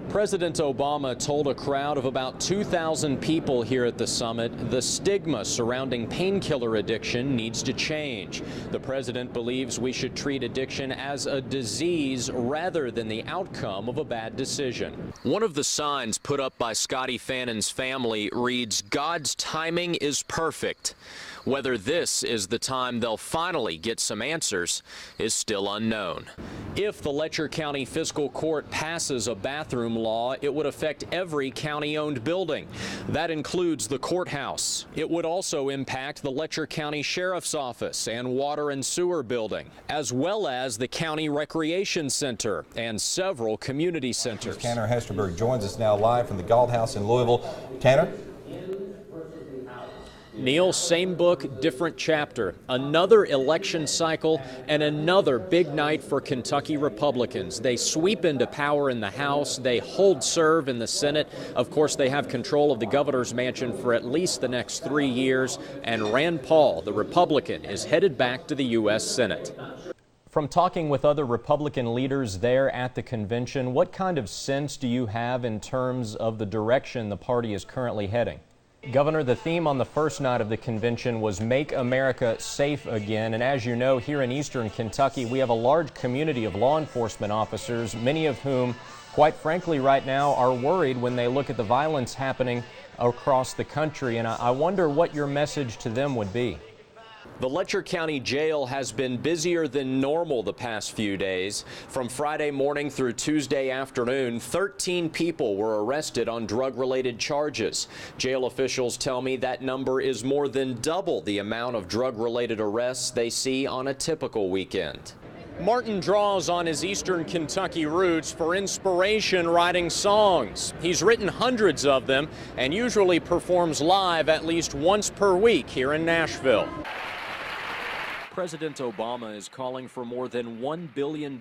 President Obama told a crowd of about 2,000 people here at the summit the stigma surrounding painkiller addiction needs to change. The president believes we should treat addiction as a disease rather than the outcome of a bad decision. One of the signs put up by Scotty Fannon's family reads, "God's timing is perfect." Whether this is the time they'll finally get some answers is still unknown. If the Letcher County Fiscal Court passes a bathroom law, it would affect every county-owned building. That includes the courthouse. It would also impact the Letcher County Sheriff's Office and Water and Sewer Building, as well as the County Recreation Center and several community centers. Tanner Hesterberg joins us now live from the Galt House in Louisville. Tanner? Neil, same book, different chapter. Another election cycle and another big night for Kentucky Republicans. They sweep into power in the House. They hold serve in the Senate. Of course, they have control of the governor's mansion for at least the next 3 years. And Rand Paul, the Republican, is headed back to the U.S. Senate. From talking with other Republican leaders there at the convention, what kind of sense do you have in terms of the direction the party is currently heading? Governor, the theme on the first night of the convention was Make America Safe Again. And as you know, here in eastern Kentucky, we have a large community of law enforcement officers, many of whom, quite frankly, right now are worried when they look at the violence happening across the country. And I wonder what your message to them would be. The Letcher County Jail has been busier than normal the past few days. From Friday morning through Tuesday afternoon, 13 people were arrested on drug-related charges. Jail officials tell me that number is more than double the amount of drug-related arrests they see on a typical weekend. Martin draws on his eastern Kentucky roots for inspiration writing songs. He's written hundreds of them and usually performs live at least once per week here in Nashville. President Obama is calling for more than $1 billion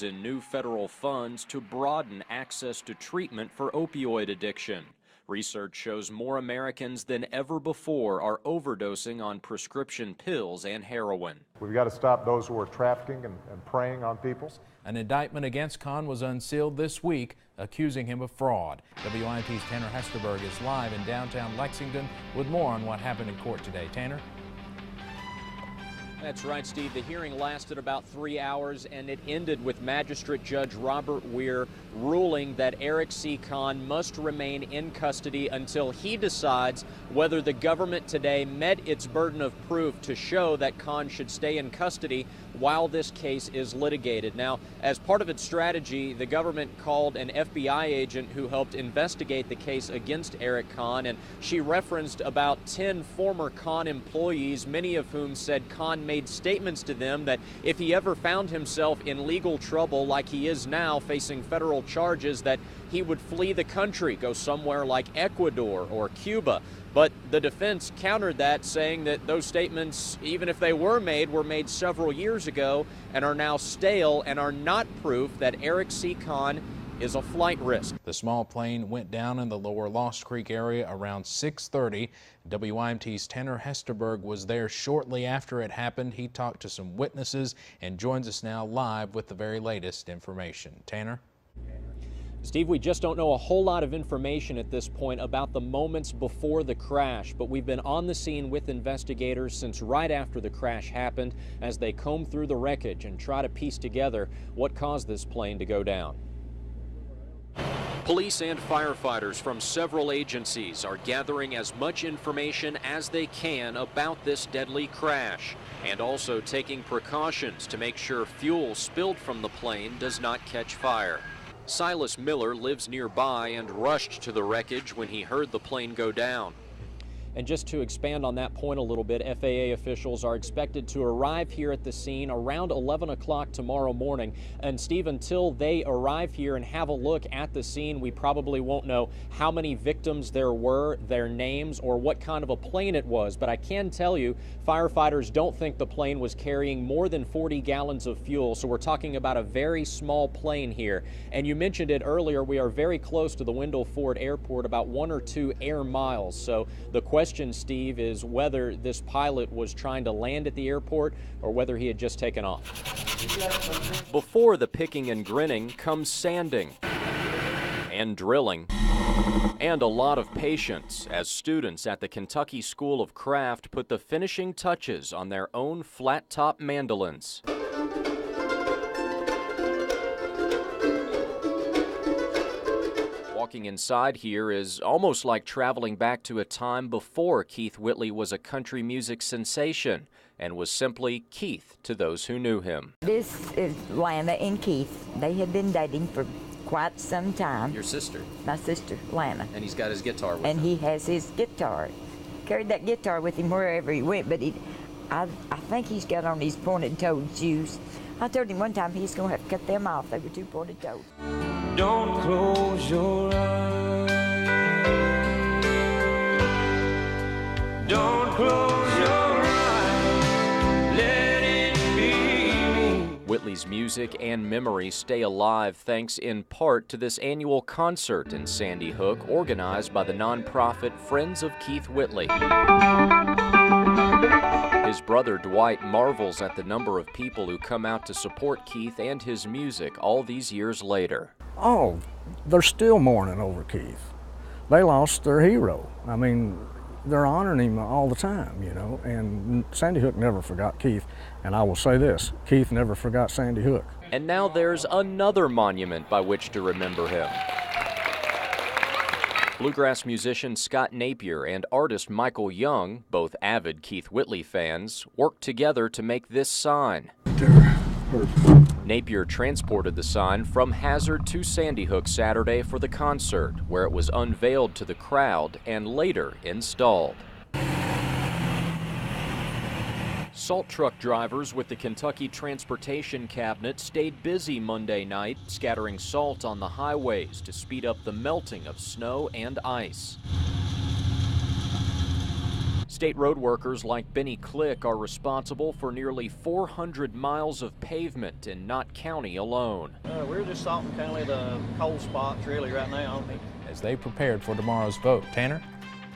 in new federal funds to broaden access to treatment for opioid addiction. Research shows more Americans than ever before are overdosing on prescription pills and heroin. We've got to stop those who are trafficking and preying on people. An indictment against Khan was unsealed this week, accusing him of fraud. WIMT's Tanner Hesterberg is live in downtown Lexington with more on what happened in court today. Tanner? That's right, Steve. The hearing lasted about 3 hours, and it ended with Magistrate Judge Robert Weir ruling that Eric C. Khan must remain in custody until he decides whether the government today met its burden of proof to show that Khan should stay in custody while this case is litigated. Now, as part of its strategy, the government called an FBI agent who helped investigate the case against Eric Khan, and she referenced about 10 former Khan employees, many of whom said Khan made statements to them that if he ever found himself in legal trouble like he is now, facing federal charges, that he would flee the country, go somewhere like Ecuador or Cuba. But the defense countered that, saying that those statements, even if they were made several years ago and are now stale and are not proof that Eric C. Khan is a flight risk. The small plane went down in the lower Lost Creek area around 6:30. WIMT's Tanner Hesterberg was there shortly after it happened. He talked to some witnesses and joins us now live with the very latest information. Tanner? Steve, we just don't know a whole lot of information at this point about the moments before the crash, but we've been on the scene with investigators since right after the crash happened as they comb through the wreckage and try to piece together what caused this plane to go down. Police and firefighters from several agencies are gathering as much information as they can about this deadly crash and also taking precautions to make sure fuel spilled from the plane does not catch fire. Silas Miller lives nearby and rushed to the wreckage when he heard the plane go down. And just to expand on that point a little bit, FAA officials are expected to arrive here at the scene around 11 o'clock tomorrow morning. And Steve, until they arrive here and have a look at the scene, we probably won't know how many victims there were, their names, or what kind of a plane it was. But I can tell you, firefighters don't think the plane was carrying more than 40 gallons of fuel. So we're talking about a very small plane here. And you mentioned it earlier, we are very close to the Wendell Ford Airport, about 1 or 2 air miles. So the question, Steve, is whether this pilot was trying to land at the airport or whether he had just taken off. Before the picking and grinning comes sanding. and drilling, and a lot of patience as students at the Kentucky School of Craft put the finishing touches on their own flat-top mandolins. Walking inside here is almost like traveling back to a time before Keith Whitley was a country music sensation and was simply Keith to those who knew him. This is Lana and Keith. They had been dating for quite some time. Your sister? My sister, Lana. And he's got his guitar with him. And he has his guitar. Carried that guitar with him wherever he went, but I think he's got on these pointed-toed shoes. I told him one time he's going to have to cut them off. They were too pointed-toed. Don't close your eyes. Don't close your eyes. Let it be me. Whitley's music and memory stay alive thanks in part to this annual concert in Sandy Hook organized by the nonprofit Friends of Keith Whitley. His brother Dwight marvels at the number of people who come out to support Keith and his music all these years later. Oh, they're still mourning over Keith. They lost their hero. I mean, they're honoring him all the time, you know, and Sandy Hook never forgot Keith. And I will say this, Keith never forgot Sandy Hook. And now there's another monument by which to remember him. Bluegrass musician Scott Napier and artist Michael Young, both avid Keith Whitley fans, worked together to make this sign. Napier transported the sign from Hazard to Sandy Hook Saturday for the concert, where it was unveiled to the crowd and later installed. Salt truck drivers with the Kentucky Transportation Cabinet stayed busy Monday night, scattering salt on the highways to speed up the melting of snow and ice. State road workers like Benny Click are responsible for nearly 400 miles of pavement in Knott County alone. We're just salting kind of the cold spots really right now. As they prepared for tomorrow's vote. Tanner?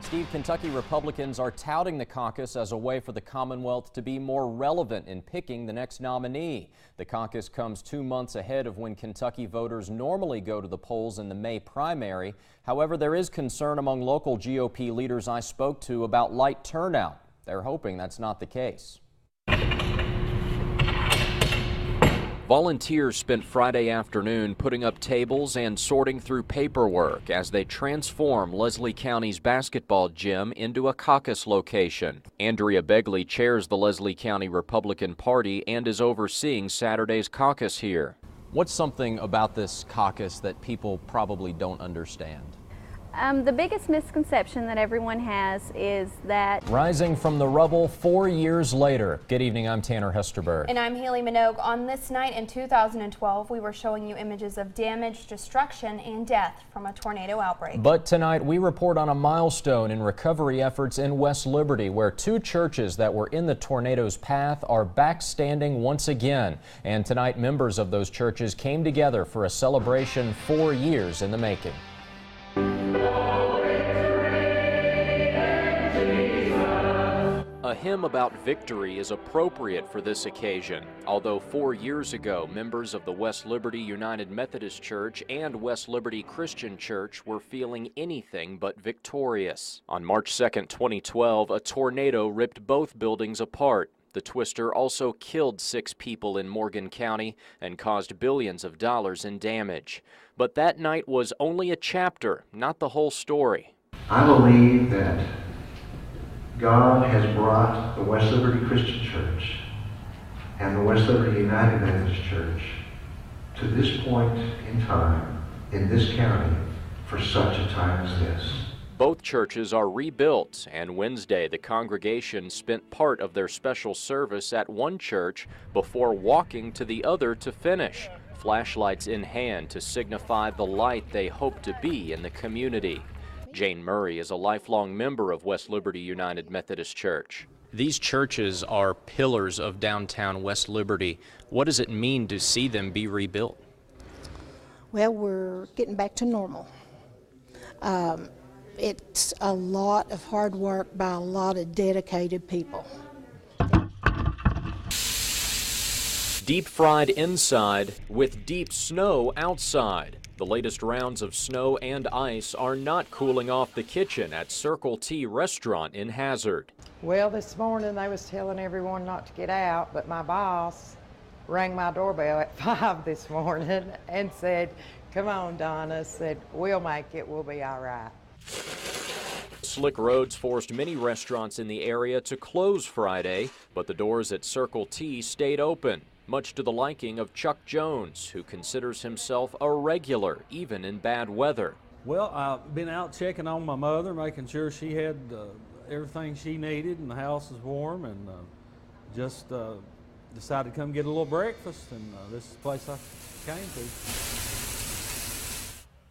Steve, Kentucky Republicans are touting the caucus as a way for the Commonwealth to be more relevant in picking the next nominee. The caucus comes 2 months ahead of when Kentucky voters normally go to the polls in the May primary. However, there is concern among local GOP leaders I spoke to about light turnout. They're hoping that's not the case. Volunteers spent Friday afternoon putting up tables and sorting through paperwork as they transform Leslie County's basketball gym into a caucus location. Andrea Begley chairs the Leslie County Republican Party and is overseeing Saturday's caucus here. What's something about this caucus that people probably don't understand? The biggest misconception that everyone has is that... Rising from the rubble 4 years later. Good evening, I'm Tanner Hesterberg. And I'm Haley Minogue. On this night in 2012, we were showing you images of damage, destruction, and death from a tornado outbreak. But tonight, we report on a milestone in recovery efforts in West Liberty, where 2 churches that were in the tornado's path are back standing once again. And tonight, members of those churches came together for a celebration 4 years in the making. A hymn about victory is appropriate for this occasion, although 4 years ago, members of the West Liberty United Methodist Church and West Liberty Christian Church were feeling anything but victorious. On March 2, 2012, a tornado ripped both buildings apart. The twister also killed 6 people in Morgan County and caused billions of dollars in damage. But that night was only a chapter, not the whole story. I believe that God has brought the West Liberty Christian Church and the West Liberty United Methodist Church to this point in time in this county for such a time as this. Both churches are rebuilt, and Wednesday the congregation spent part of their special service at one church before walking to the other to finish, flashlights in hand to signify the light they hope to be in the community. Jane Murray is a lifelong member of West Liberty United Methodist Church. These churches are pillars of downtown West Liberty. What does it mean to see them be rebuilt? Well, we're getting back to normal. It's a lot of hard work by a lot of dedicated people. Deep fried inside with deep snow outside. The latest rounds of snow and ice are not cooling off the kitchen at Circle T restaurant in Hazard. Well, this morning they was telling everyone not to get out, but my boss rang my doorbell at 5 this morning and said, "Come on, Donna," said, "We'll make it, we'll be all right." Slick roads forced many restaurants in the area to close Friday, but the doors at Circle T stayed open, much to the liking of Chuck Jones, who considers himself a regular, even in bad weather. Well, I've been out checking on my mother, making sure she had everything she needed and the house was warm, and just decided to come get a little breakfast, and this is the place I came to.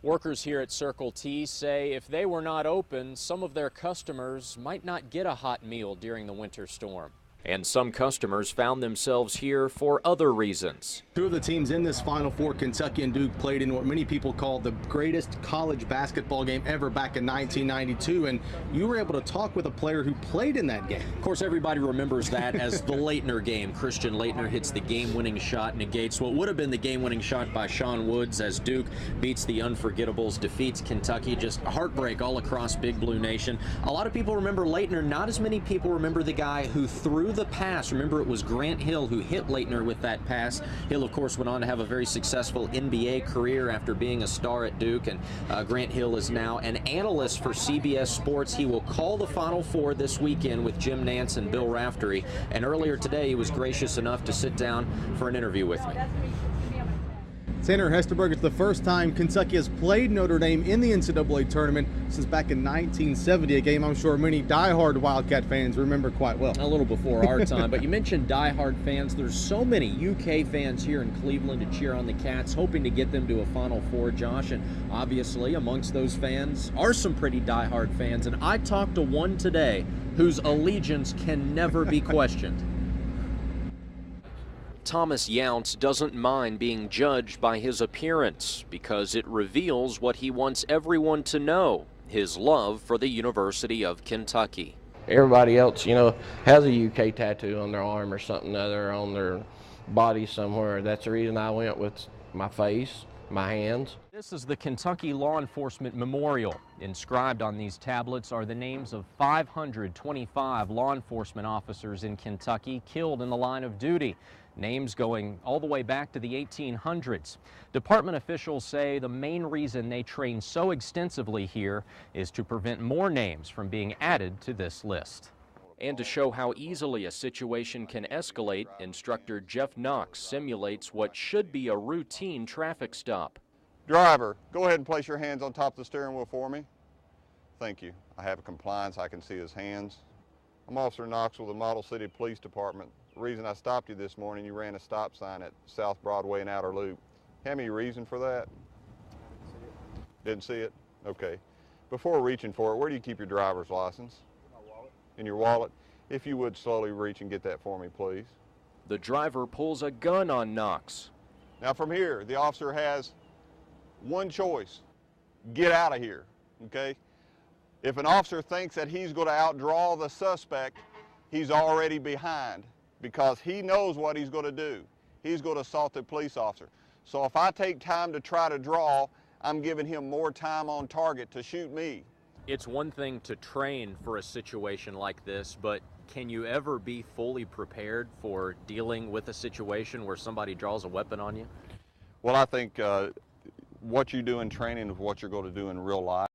Workers here at Circle T say if they were not open, some of their customers might not get a hot meal during the winter storm. And some customers found themselves here for other reasons. Two of the teams in this Final Four, Kentucky and Duke, played in what many people call the greatest college basketball game ever back in 1992, and you were able to talk with a player who played in that game. Of course, everybody remembers that as the Laettner game. Christian Laettner hits the game-winning shot, negates what would have been the game-winning shot by Sean Woods as Duke beats the Unforgettables, defeats Kentucky. Just heartbreak all across Big Blue Nation. A lot of people remember Laettner. Not as many people remember the guy who threw the pass. Remember, it was Grant Hill who hit Laettner with that pass. Hill, of course, went on to have a very successful NBA career after being a star at Duke, and Grant Hill is now an analyst for CBS Sports. He will call the Final Four this weekend with Jim Nantz and Bill Raftery, and earlier today he was gracious enough to sit down for an interview with me. Tanner Hesterberg, it's the first time Kentucky has played Notre Dame in the NCAA tournament since back in 1970, a game I'm sure many diehard Wildcat fans remember quite well. A little before our time, but you mentioned diehard fans. There's so many UK fans here in Cleveland to cheer on the Cats, hoping to get them to a Final Four, Josh, and obviously amongst those fans are some pretty diehard fans, and I talked to one today whose allegiance can never be questioned. Thomas Younts doesn't mind being judged by his appearance because it reveals what he wants everyone to know, his love for the University of Kentucky. Everybody else, you know, has a UK tattoo on their arm or something other on their body somewhere. That's the reason I went with my face, my hands. This is the Kentucky Law Enforcement Memorial. Inscribed on these tablets are the names of 525 law enforcement officers in Kentucky killed in the line of duty. Names going all the way back to the 1800s. Department officials say the main reason they train so extensively here is to prevent more names from being added to this list. And to show how easily a situation can escalate, instructor Jeff Knox simulates what should be a routine traffic stop. Driver, go ahead and place your hands on top of the steering wheel for me. Thank you. I have a compliance. I can see his hands. I'm Officer Knox with the Model City Police Department. The reason I stopped you this morning, you ran a stop sign at South Broadway and Outer Loop. Have any reason for that? Didn't see it? Okay. Before reaching for it, where do you keep your driver's license? In my wallet. In your wallet? If you would slowly reach and get that for me, please. The driver pulls a gun on Knox. Now from here, the officer has one choice. Get out of here, okay? If an officer thinks that he's going to outdraw the suspect, he's already behind because he knows what he's going to do. He's going to assault the police officer. So if I take time to try to draw, I'm giving him more time on target to shoot me. It's one thing to train for a situation like this, but can you ever be fully prepared for dealing with a situation where somebody draws a weapon on you? Well, I think what you do in training is what you're going to do in real life.